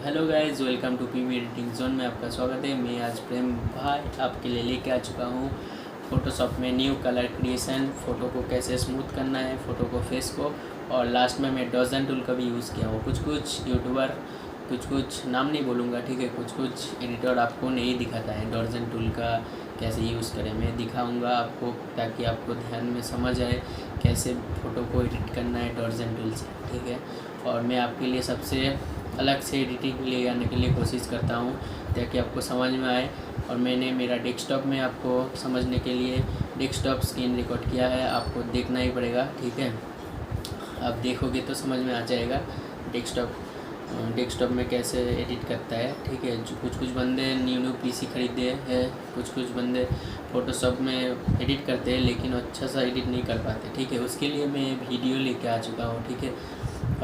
Hello guys, welcome to PV editing zone में आपका स्वागत है। मैं आज प्रेम भाई आपके लिए लेके आ चुका हूँ फ़ोटोशॉप में न्यू कलर क्रिएशन। फ़ोटो को कैसे स्मूथ करना है, फ़ोटो को, फेस को, और लास्ट में मैं डॉजन टूल का भी यूज़ किया हूँ। कुछ यूट्यूबर कुछ नाम नहीं बोलूँगा, ठीक है, कुछ एडिटर आपको नहीं दिखाता है डॉजन टूल का कैसे यूज़ करें। मैं दिखाऊंगा आपको ताकि आपको ध्यान में समझ आए कैसे फ़ोटो को एडिट करना है डॉजन टूल से, ठीक है। और मैं आपके लिए सबसे अलग से एडिटिंग ले आने के लिए कोशिश करता हूँ ताकि आपको समझ में आए। और मैंने मेरा डेस्कटॉप में आपको समझने के लिए डेस्कटॉप स्क्रीन रिकॉर्ड किया है, आपको देखना ही पड़ेगा, ठीक है। आप देखोगे तो समझ में आ जाएगा डेस्कटॉप में कैसे एडिट करता है, ठीक है। जो कुछ बंदे न्यू पीसी खरीदे हैं, कुछ बंदे फ़ोटोशॉप में एडिट करते हैं लेकिन अच्छा सा एडिट नहीं कर पाते, ठीक है। उसके लिए मैं वीडियो लेके आ चुका हूँ, ठीक है।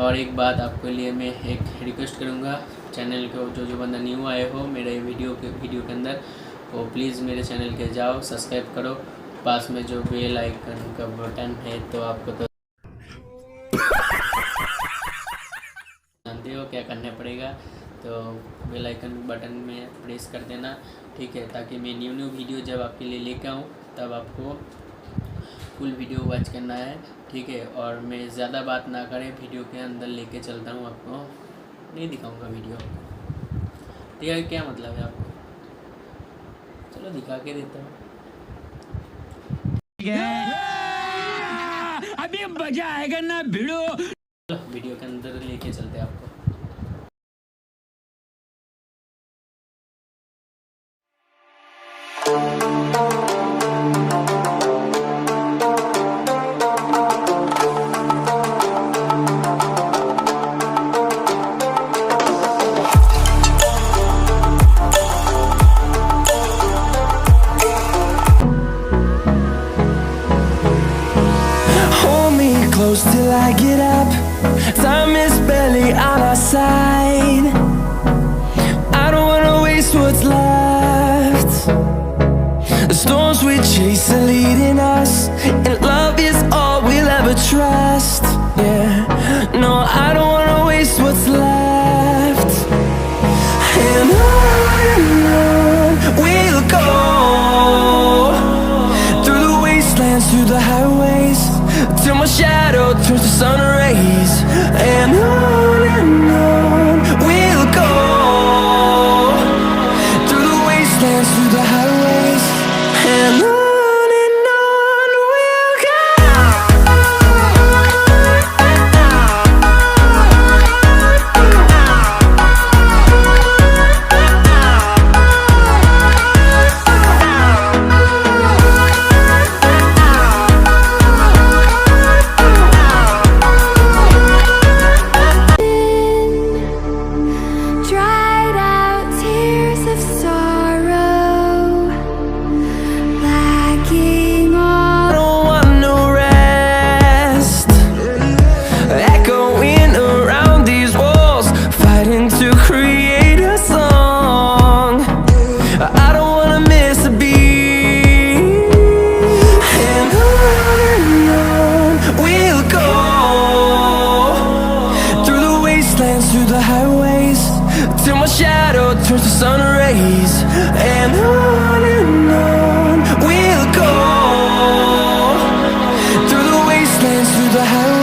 और एक बात आपके लिए मैं एक रिक्वेस्ट करूँगा, चैनल को जो बंदा न्यू आए हो मेरे वीडियो के अंदर, वो प्लीज़ मेरे चैनल के जाओ, सब्सक्राइब करो। पास में जो बेल आइकन का बटन है तो आपको तो जानते हो क्या करना पड़ेगा, तो बेल आइकन बटन में प्रेस कर देना, ठीक है, ताकि मैं न्यू वीडियो जब आपके लिए लेकर आऊँ तब आपको फुल वीडियो वॉच करना है, ठीक है। और मैं ज़्यादा बात ना करें, वीडियो के अंदर लेके चलता हूँ, आपको नहीं दिखाऊंगा वीडियो, ठीक है। क्या मतलब है आपको, चलो दिखा के देता हूँ। अभी मजा आएगा ना भिड़ो। वीडियो के अंदर लेके चलते हैं आपको। Till I get up, time is barely on our side. I don't wanna waste what's left. The storms we chase are leading us, and love is all we'll ever trust. Yeah, no, I don't wanna waste what's left. And on we'll go, through the wastelands, through the highways, till my shadow turns to sun rays. And on we'll go, through the wastelands, through the highways, and on we'll go. Through the highways, till my shadow turns to sun rays. And on we'll go, through the wastelands, through the highways.